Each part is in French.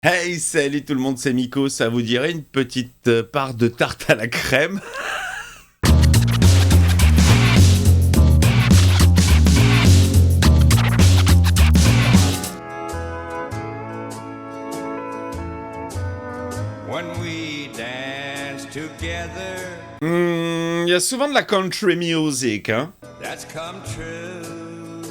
Hey, salut tout le monde, c'est Miko, ça vous dirait une petite part de tarte à la crème? When we dance together, Il y a souvent de la country music, hein? that's come true.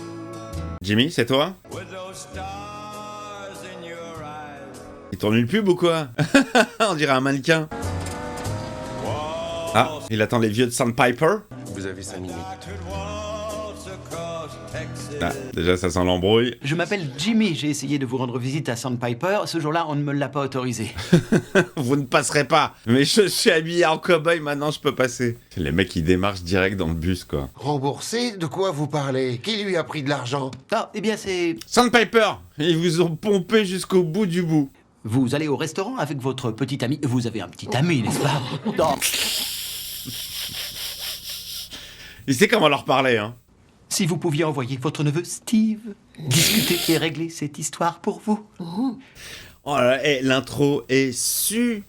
Jimmy, c'est toi? With those stars in your eyes. Il tourne une pub ou quoi? On dirait un mannequin. Ah, il attend les vieux de Sandpiper. Vous avez 5 minutes. I could waltz across Texas. Ah, déjà ça sent l'embrouille. Je m'appelle Jimmy, j'ai essayé de vous rendre visite à Sandpiper. Ce jour-là, on ne me l'a pas autorisé. Vous ne passerez pas. Mais je suis habillé en cow-boy, maintenant je peux passer. Les mecs ils démarchent direct dans le bus quoi. Remboursé? De quoi vous parlez? Qui lui a pris de l'argent? Ah, eh bien, c'est... Sandpiper, ils vous ont pompé jusqu'au bout du bout. Vous allez au restaurant avec votre petit ami. Vous avez un petit ami, n'est-ce pas? Non. Il sait comment leur parler, hein. Si vous pouviez envoyer votre neveu Steve discuter et régler cette histoire pour vous. Oh là là, et l'intro est super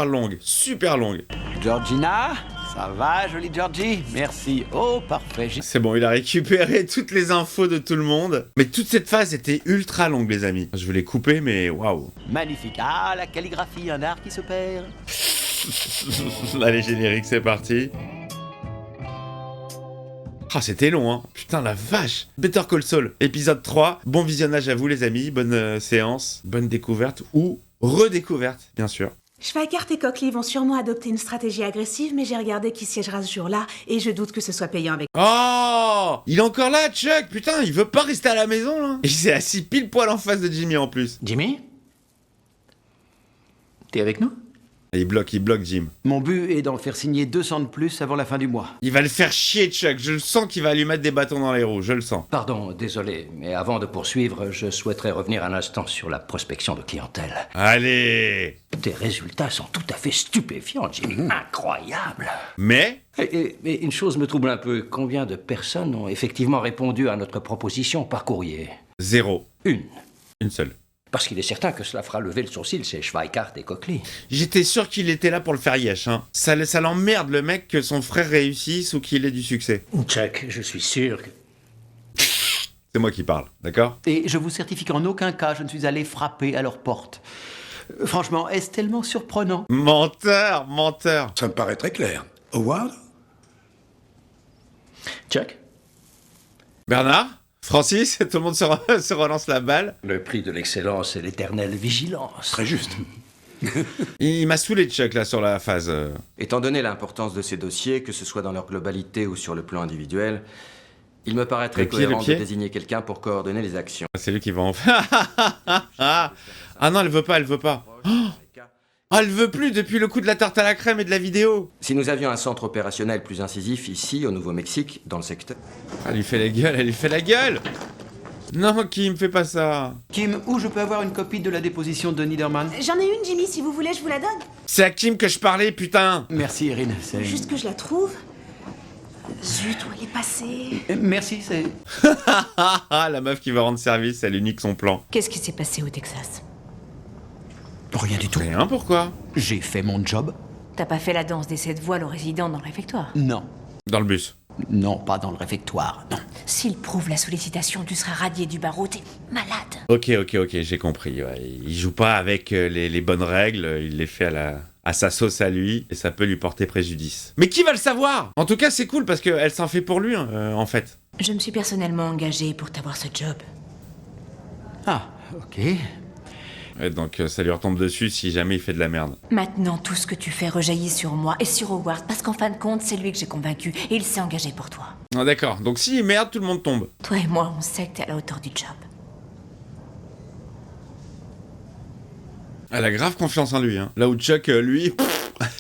longue. Super longue. Georgina, ça va, jolie Georgie? Merci. Oh, parfait. C'est bon, il a récupéré toutes les infos de tout le monde. Mais toute cette phase était ultra longue, les amis. Je vais les couper, mais waouh. Magnifique. Ah, la calligraphie, un art qui se perd. Allez, générique, c'est parti. Ah, c'était long, hein. Putain, la vache. Better Call Saul, épisode 3. Bon visionnage à vous, les amis. Bonne séance, bonne découverte ou redécouverte, bien sûr. Schweikart et Cochely vont sûrement adopter une stratégie agressive, mais j'ai regardé qui siégera ce jour-là et je doute que ce soit payant avec... Oh, il est encore là, Chuck. Putain, il veut pas rester à la maison, là. Et il s'est assis pile poil en face de Jimmy, en plus. Jimmy? T'es avec nous? Et il bloque, Jim. Mon but est d'en faire signer 200 de plus avant la fin du mois. Il va le faire chier, Chuck. Je le sens qu'il va lui mettre des bâtons dans les roues. Je le sens. Pardon, désolé, mais avant de poursuivre, je souhaiterais revenir un instant sur la prospection de clientèle. Allez. Tes résultats sont tout à fait stupéfiants, Jimmy. Incroyable. Mais... Et une chose me trouble un peu. Combien de personnes ont effectivement répondu à notre proposition par courrier? 0. Une. Une seule. Parce qu'il est certain que cela fera lever le sourcil, c'est Schweikart et Cochely. J'étais sûr qu'il était là pour le faire yesh, hein. Ça l'emmerde, le mec, que son frère réussisse ou qu'il ait du succès. Chuck, je suis sûr que... C'est moi qui parle, d'accord? Et je vous certifie qu'en aucun cas je ne suis allé frapper à leur porte. Franchement, est-ce tellement surprenant? Menteur. Ça me paraît très clair. Howard? Chuck, Bernard? Francis? Tout le monde se relance la balle. le prix de l'excellence et l'éternelle vigilance. Très juste. Il m'a saoulé, Chuck, là, sur la phase. Étant donné l'importance de ces dossiers, que ce soit dans leur globalité ou sur le plan individuel, il me paraît très Le pied, le cohérent pied de désigner quelqu'un pour coordonner les actions. C'est lui qui va en faire. Ah non, elle veut pas. Oh, elle veut plus depuis le coup de la tarte à la crème et de la vidéo. Si nous avions un centre opérationnel plus incisif ici, au Nouveau-Mexique, dans le secteur... Elle lui fait la gueule. Non, Kim, fais pas ça. Kim, où je peux avoir une copie de la déposition de Niederman? J'en ai une, Jimmy, si vous voulez, je vous la donne. C'est à Kim que je parlais, putain. Merci, Erin. C'est... Juste que je la trouve. Zut, où elle est passée? Merci, c'est... La meuf qui va rendre service, elle unique son plan. Qu'est-ce qui s'est passé au Texas? Rien du tout. Rien, pourquoi? J'ai fait mon job? T'as pas fait la danse des 7 voiles aux résidents dans le réfectoire? Non. Dans le bus. Non, pas dans le réfectoire, non. S'il prouve la sollicitation, tu seras radié du barreau, t'es malade. Ok, j'ai compris. Ouais. Il joue pas avec les bonnes règles, il les fait à sa sauce à lui, et ça peut lui porter préjudice. Mais qui va le savoir? En tout cas, c'est cool, parce qu'elle s'en fait pour lui, en fait. Je me suis personnellement engagée pour t'avoir ce job. Ah, ok. Ouais, donc ça lui retombe dessus si jamais il fait de la merde. Maintenant, tout ce que tu fais rejaillit sur moi et sur Howard, parce qu'en fin de compte, c'est lui que j'ai convaincu, et il s'est engagé pour toi. Ah, d'accord, donc si merde, tout le monde tombe. Toi et moi, on sait que t'es à la hauteur du job. Elle a grave confiance en lui, hein. Là où Chuck, lui,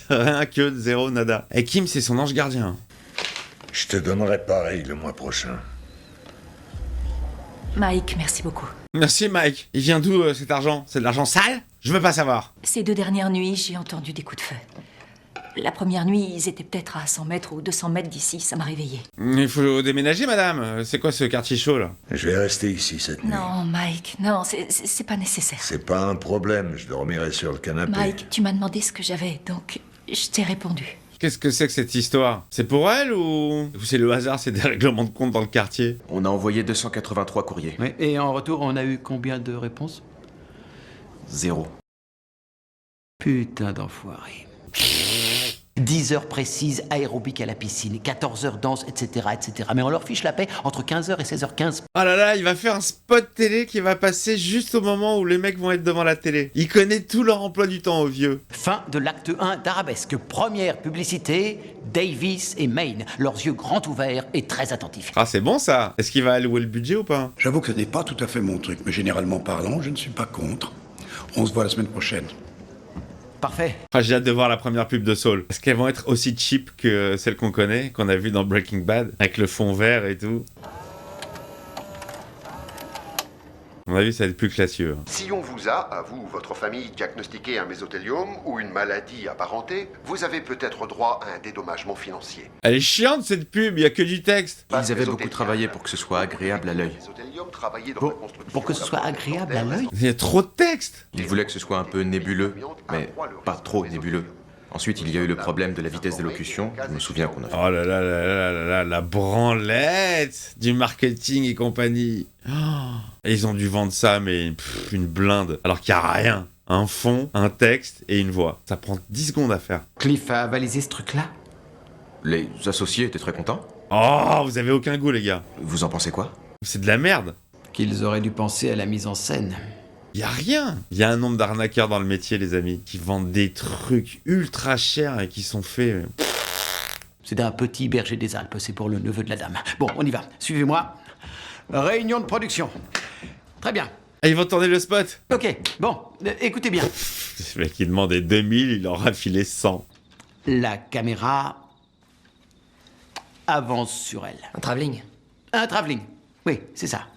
rien que zéro, nada. Et Kim, c'est son ange gardien. Je te donnerai pareil le mois prochain. Mike, merci beaucoup. Merci Mike. Il vient d'où cet argent? C'est de l'argent sale? Je veux pas savoir. Ces 2 dernières nuits, j'ai entendu des coups de feu. La première nuit, ils étaient peut-être à 100 mètres ou 200 mètres d'ici, ça m'a réveillée. Il faut déménager, madame. C'est quoi ce quartier chaud, là? Je vais rester ici cette nuit. Non, Mike, non, c'est pas nécessaire. C'est pas un problème, je dormirai sur le canapé. Mike, tu m'as demandé ce que j'avais, donc je t'ai répondu. Qu'est-ce que c'est que cette histoire? C'est pour elle ou c'est le hasard, c'est des règlements de compte dans le quartier? On a envoyé 283 courriers. Oui, et en retour, on a eu combien de réponses? 0. Putain d'enfoiré. 10 heures précises, aérobic à la piscine, 14 heures danse, etc., etc. Mais on leur fiche la paix entre 15h et 16h15. Ah là là, il va faire un spot télé qui va passer juste au moment où les mecs vont être devant la télé. Il connaît tout leur emploi du temps au vieux. Fin de l'acte 1 d'Arabesque. Première publicité, Davis et Maine. Leurs yeux grands ouverts et très attentifs. Ah, c'est bon ça. Est-ce qu'il va allouer le budget ou pas? J'avoue que ce n'est pas tout à fait mon truc, mais généralement parlant, je ne suis pas contre. On se voit la semaine prochaine. Parfait. Ah, j'ai hâte de voir la première pub de Saul. Est-ce qu'elles vont être aussi cheap que celles qu'on connaît, qu'on a vues dans Breaking Bad, avec le fond vert et tout? À mon avis, ça va être plus classieux. Si on vous a, à vous ou votre famille, diagnostiqué un mésothéliome ou une maladie apparentée, vous avez peut-être droit à un dédommagement financier. Elle est chiante cette pub, il y a que du texte. Ils avaient beaucoup travaillé pour que ce soit agréable à l'œil. Pour que ce soit agréable à l'œil? Il y a trop de texte. Ils voulaient que ce soit un peu nébuleux, mais pas trop nébuleux. Ensuite, il y a eu le problème de la vitesse d'élocution. Je me souviens qu'on a fait... Oh là là là là là là, la branlette du marketing et compagnie. Oh, et ils ont dû vendre ça, mais une blinde. Alors qu'il n'y a rien. Un fond, un texte et une voix. Ça prend 10 secondes à faire. Cliff a avalisé ce truc-là? Les associés étaient très contents. Oh, vous avez aucun goût, les gars. Vous en pensez quoi? C'est de la merde. Qu'ils auraient dû penser à la mise en scène. Y a rien. Y a un nombre d'arnaqueurs dans le métier, les amis, qui vendent des trucs ultra chers et qui sont faits... C'est d'un petit berger des Alpes, c'est pour le neveu de la dame. Bon, on y va, suivez-moi. Réunion de production. Très bien. Ah, ils vont tourner le spot. Ok, bon, écoutez bien. Ce mec, il demandait 2000, il leur a filé 100. La caméra avance sur elle. Un travelling. Un travelling, oui, c'est ça.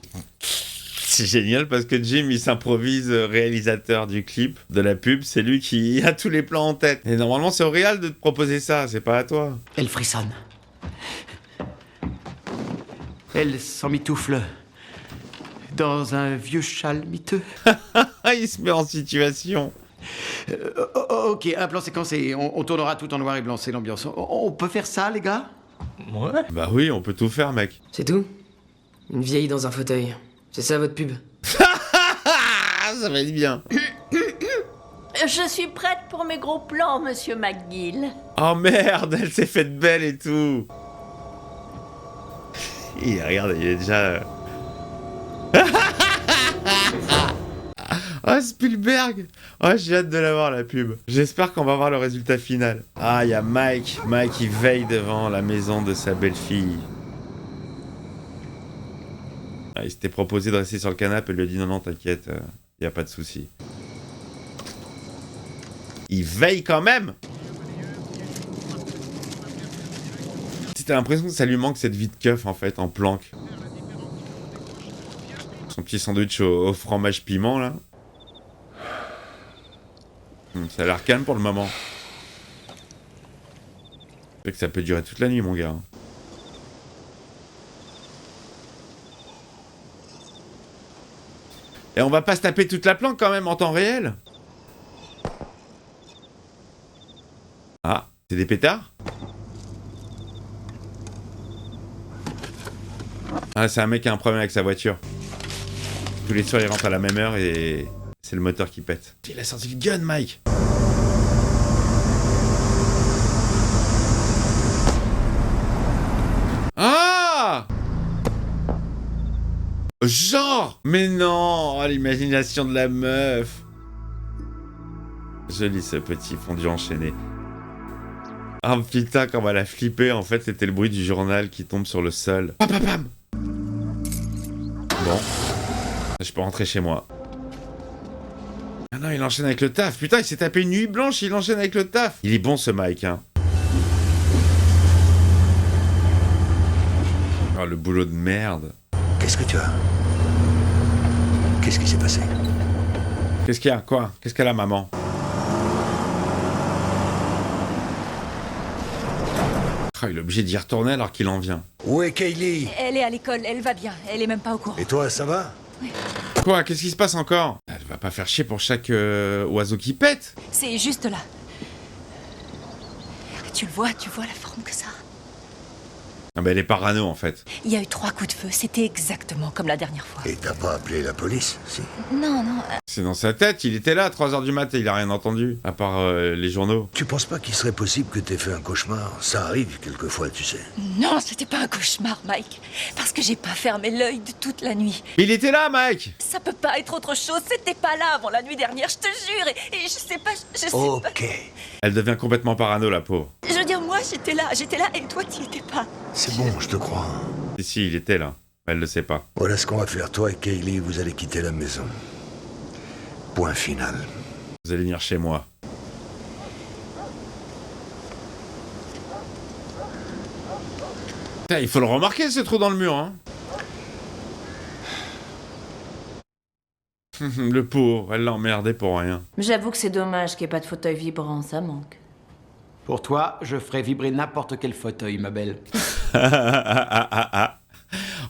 C'est génial parce que Jim, il s'improvise réalisateur du clip, de la pub. C'est lui qui a tous les plans en tête. Et normalement, c'est au réal de te proposer ça, c'est pas à toi. Elle frissonne. Elle s'emmitoufle dans un vieux châle miteux. Il se met en situation. Ok, un plan séquencé. On tournera tout en noir et blanc, c'est l'ambiance. On peut faire ça, les gars? Ouais. Bah oui, on peut tout faire, mec. C'est tout? Une vieille dans un fauteuil. C'est ça votre pub? Ça va être bien. Je suis prête pour mes gros plans, monsieur McGill. Oh merde, elle s'est faite belle et tout. Et regarde, il est déjà... Oh, Spielberg. Oh, j'ai hâte de la voir, la pub. J'espère qu'on va voir le résultat final. Ah, il y a Mike. Mike, il veille devant la maison de sa belle-fille. Ah, il s'était proposé de rester sur le canapé. Elle lui a dit non, t'inquiète, y a pas de souci. Il veille quand même. T'as l'impression que ça lui manque cette vie de keuf en fait, en planque. Son petit sandwich au fromage piment là. Ça a l'air calme pour le moment. C'est que ça peut durer toute la nuit, mon gars. Et on va pas se taper toute la planque quand même en temps réel. Ah, c'est des pétards? Ah, c'est un mec qui a un problème avec sa voiture. Tous les soirs, il rentre à la même heure et c'est le moteur qui pète. Il a sorti le gun, Mike. Ah! Genre! Mais non! Oh, l'imagination de la meuf. Joli ce petit fondu enchaîné. Ah putain, quand on va la flipper, en fait, c'était le bruit du journal qui tombe sur le sol. Pam pam pam! Bon. Je peux rentrer chez moi. Ah non, il enchaîne avec le taf. Putain, il s'est tapé une nuit blanche, il enchaîne avec le taf. Il est bon ce Mike, hein. Oh, le boulot de merde. Qu'est-ce que tu as? Qu'est-ce qui s'est passé? Qu'est-ce qu'il y a? Quoi? Qu'est-ce qu'elle a, maman? Ah, il est obligé d'y retourner alors qu'il en vient. Où est Kaylee? Elle est à l'école, elle va bien. Elle est même pas au courant. Et toi, ça va? Quoi? Qu'est-ce qui se passe encore? Elle va pas faire chier pour chaque oiseau qui pète. C'est juste là. Tu vois la forme que ça a. Ah bah elle est parano en fait. Il y a eu 3 coups de feu, c'était exactement comme la dernière fois. Et t'as pas appelé la police, si? Non. C'est dans sa tête, il était là à 3h du mat et il a rien entendu, à part les journaux. Tu penses pas qu'il serait possible que t'aies fait un cauchemar? Ça arrive quelquefois, tu sais. Non, c'était pas un cauchemar, Mike. Parce que j'ai pas fermé l'œil de toute la nuit. Mais il était là, Mike! Ça peut pas être autre chose, c'était pas là avant la nuit dernière, je te jure. Et je sais pas, je sais pas. Ok. Elle devient complètement parano, la pauvre. Je veux dire, moi j'étais là et toi t'y étais pas. C'est bon, je te crois. Si, il était là. Elle le sait pas. Voilà ce qu'on va faire. Toi et Kaylee, vous allez quitter la maison. Point final. Vous allez venir chez moi. Putain, il faut le remarquer, ce trou dans le mur, hein. Le pauvre, elle l'a emmerdé pour rien. J'avoue que c'est dommage qu'il n'y ait pas de fauteuil vibrant, ça manque. Pour toi, je ferai vibrer n'importe quel fauteuil, ma belle.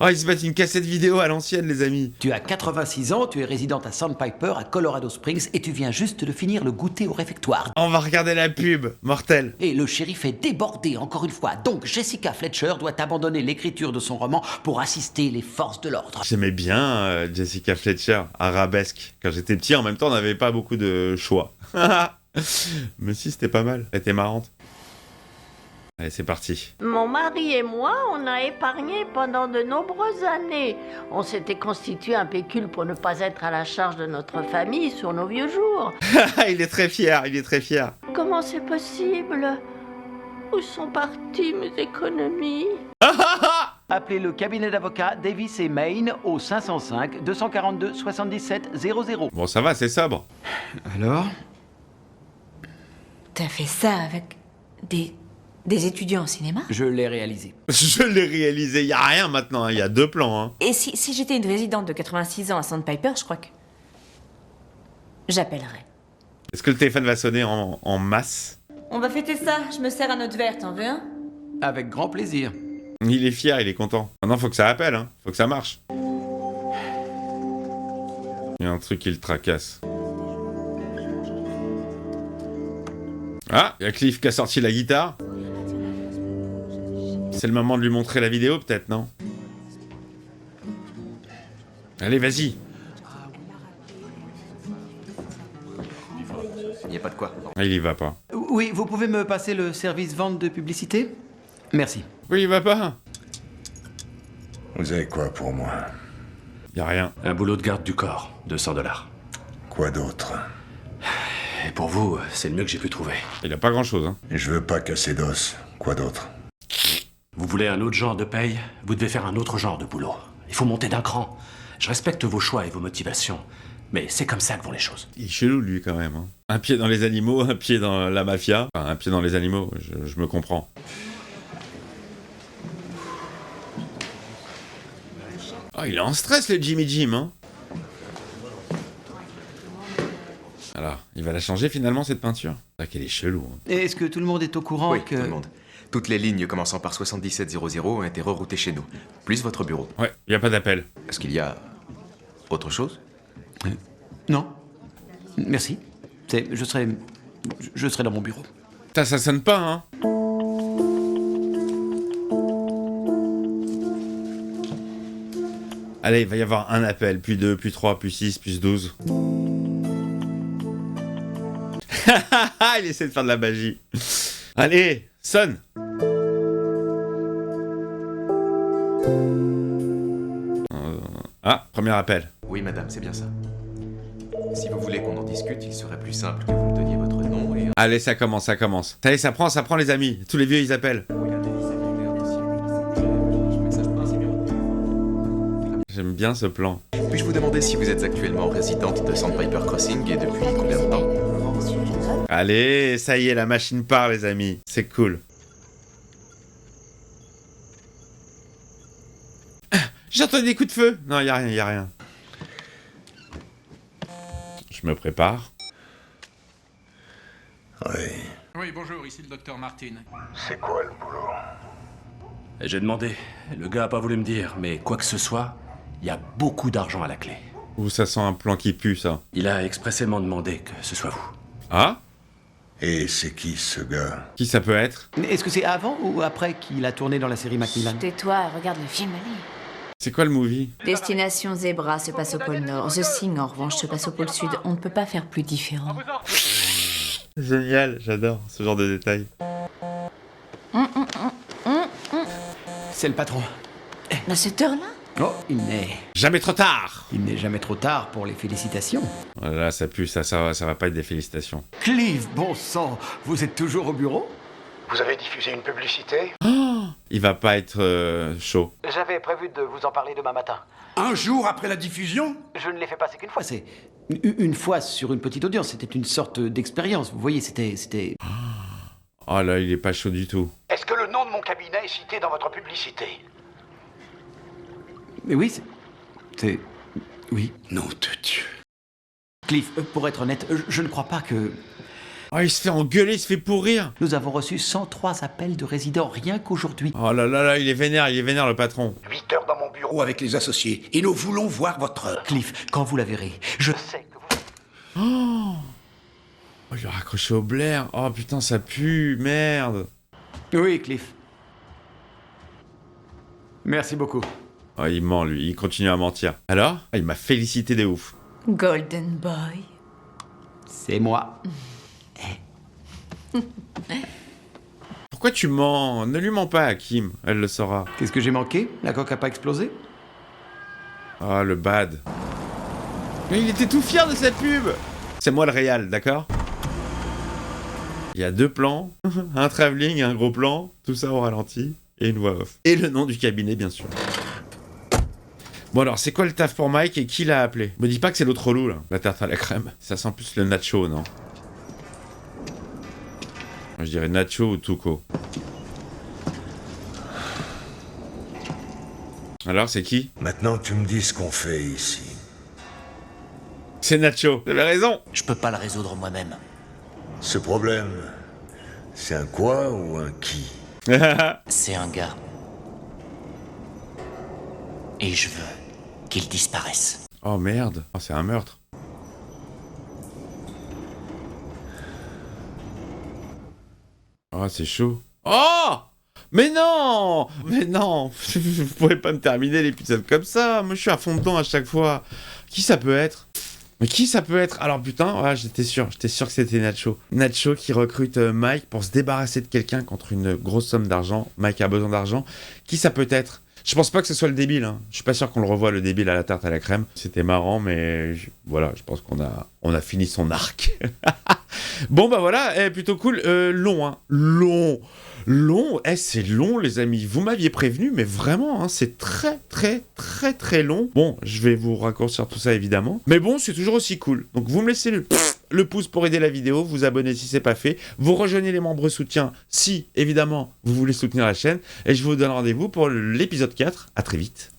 Oh, ils se battent une cassette vidéo à l'ancienne, les amis. Tu as 86 ans, tu es résidente à Sandpiper, à Colorado Springs, et tu viens juste de finir le goûter au réfectoire. On va regarder la pub, mortel. Et le shérif est débordé, encore une fois. Donc, Jessica Fletcher doit abandonner l'écriture de son roman pour assister les forces de l'ordre. J'aimais bien Jessica Fletcher, arabesque. Quand j'étais petit, en même temps, on n'avait pas beaucoup de choix. Mais si, c'était pas mal. Elle était marrante. Allez, c'est parti. Mon mari et moi, on a épargné pendant de nombreuses années. On s'était constitué un pécule pour ne pas être à la charge de notre famille sur nos vieux jours. Il est très fier, il est très fier. Comment c'est possible? Où sont parties mes économies? Appelez le cabinet d'avocats Davis et Main au 505 242 77 00. Bon, ça va, c'est sobre. Alors? T'as fait ça avec des étudiants en cinéma? Je l'ai réalisé. Je l'ai réalisé, il y a rien maintenant, il y a 2 plans. Hein. Et si j'étais une résidente de 86 ans à Sandpiper, je crois que j'appellerais. Est-ce que le téléphone va sonner en masse? On va fêter ça, je me sers un autre verre, t'en veux un? Avec grand plaisir. Il est fier, il est content. Maintenant, faut que ça appelle, hein. Faut que ça marche. Il y a un truc qui le tracasse. Ah, il y a Cliff qui a sorti la guitare. C'est le moment de lui montrer la vidéo, peut-être, non? Allez, vas-y. Il n'y a pas de quoi. Ah, il y va pas. Oui, vous pouvez me passer le service vente de publicité? Merci. Oui, il va pas. Vous avez quoi pour moi? Y a rien. Un boulot de garde du corps, $200. Quoi d'autre? Et pour vous, c'est le mieux que j'ai pu trouver. Il a pas grand-chose, hein. Je veux pas casser d'os. Quoi d'autre? Vous voulez un autre genre de paye? Vous devez faire un autre genre de boulot. Il faut monter d'un cran. Je respecte vos choix et vos motivations, mais c'est comme ça que vont les choses. Il est chelou, lui, quand même. Hein. Un pied dans les animaux, un pied dans la mafia. Enfin, un pied dans les animaux, je me comprends. Oh, il est en stress, le Jimmy Jim, hein. Alors, il va la changer, finalement, cette peinture. C'est vrai qu'elle est chelou. Hein. Et est-ce que tout le monde est au courant Oui, que... tout le monde. Toutes les lignes commençant par 7700 ont été reroutées chez nous, plus votre bureau. Ouais, il n'y a pas d'appel. Est-ce qu'il y a autre chose? Non. Merci. Je serai dans mon bureau. Putain, ça sonne pas, hein. Allez, il va y avoir un appel, puis 2, puis 3, puis 6, puis 12. Il essaie de faire de la magie. Allez, sonne. Ah, premier appel. Oui, madame, c'est bien ça. Si vous voulez qu'on en discute, il serait plus simple que vous me donniez votre nom et... Allez, ça commence, ça commence. Allez, ça prend les amis. Tous les vieux, ils appellent. J'aime bien ce plan. Puis-je vous demander si vous êtes actuellement résidente de Sandpiper Crossing et depuis combien de temps? Allez, ça y est, la machine part, les amis. C'est cool. J'entends des coups de feu. Non, y a rien, y a rien. Je me prépare. Oui, Oui, bonjour, ici le docteur Martin. C'est quoi le boulot? J'ai demandé. Le gars a pas voulu me dire, mais quoi que ce soit, il y a beaucoup d'argent à la clé. Ouh, ça sent un plan qui pue, ça. Il a expressément demandé que ce soit vous. Ah? Et c'est qui ce gars? Qui ça peut être? Est-ce que c'est avant ou après qu'il a tourné dans la série Macmillan? Tais-toi, regarde le film, allez. C'est quoi le movie? Destination Zebra se passe au pôle Nord. The Thing, en revanche, se passe au pôle Sud. On ne peut pas faire plus différent. Génial, j'adore ce genre de détails. C'est le patron. À cette heure-là? Oh, il n'est... Jamais trop tard! Il n'est jamais trop tard pour les félicitations. Là, ça pue, ça va pas être des félicitations. Clive, bon sang, vous êtes toujours au bureau? Vous avez diffusé une publicité? Oh, il va pas être chaud. J'avais prévu de vous en parler demain matin. Un jour après la diffusion? Je ne l'ai fait passer qu'une fois. C'est une fois sur une petite audience. C'était une sorte d'expérience. Vous voyez, c'était... Oh là, il est pas chaud du tout. Est-ce que le nom de mon cabinet est cité dans votre publicité? Mais oui, c'est... Oui. Nom de Dieu. Cliff, pour être honnête, je ne crois pas que... Oh, il se fait engueuler, il se fait pourrir. Nous avons reçu 103 appels de résidents rien qu'aujourd'hui. Oh là là là, il est vénère le patron. 8 heures dans mon bureau Avec les associés. Et nous voulons voir votre... Cliff, quand vous la verrez, je sais que vous... Oh, il a raccroché au Blair. Oh putain, ça pue, merde. Oui, Cliff. Merci beaucoup. Oh, il ment, lui, il continue à mentir. Alors? Ah, il m'a félicité de ouf. Golden Boy. C'est moi. Pourquoi tu mens? Ne lui mens pas, Hakim, elle le saura. Qu'est-ce que j'ai manqué? La coque a pas explosé? Ah, le bad. Mais il était tout fier de cette pub. C'est moi le réal, d'accord? Il y a 2 plans, un travelling et un gros plan, tout ça au ralenti, et une voix off. Et le nom du cabinet, bien sûr. Bon alors, c'est quoi le taf pour Mike et qui l'a appelé? Me dis pas que c'est l'autre relou, là, la tarte à la crème. Ça sent plus le nacho, non? Moi, je dirais nacho ou tuco. Alors, c'est qui? Maintenant que tu me dis ce qu'on fait ici. C'est Nacho, j'avais raison. Je peux pas le résoudre moi-même. Ce problème, c'est un quoi ou un qui? C'est un gars. Et je veux qu'il disparaisse. Oh merde, oh, c'est un meurtre. Oh, c'est chaud. Oh! Mais non! Mais non! Vous pourrez pas me terminer l'épisode comme ça. Moi, je suis à fond dedans à chaque fois. Qui ça peut être? Mais qui ça peut être? Alors putain, ah, j'étais sûr que c'était Nacho. Nacho qui recrute Mike pour se débarrasser de quelqu'un contre une grosse somme d'argent. Mike a besoin d'argent. Qui ça peut être? Je pense pas que ce soit le débile, hein. Je suis pas sûr qu'on le revoie, le débile à la tarte à la crème. C'était marrant, mais voilà, je pense qu'on a fini son arc. Bon bah voilà, plutôt cool. Long, hein. Long, c'est long les amis. Vous m'aviez prévenu, mais vraiment, hein, c'est très long. Bon, je vais vous raccourcir tout ça évidemment. Mais bon, c'est toujours aussi cool. Donc vous me laissez le pouce pour aider la vidéo, vous abonnez si c'est pas fait, vous rejoignez les membres soutiens si évidemment vous voulez soutenir la chaîne. Et je vous donne rendez-vous pour l'épisode 4. À très vite.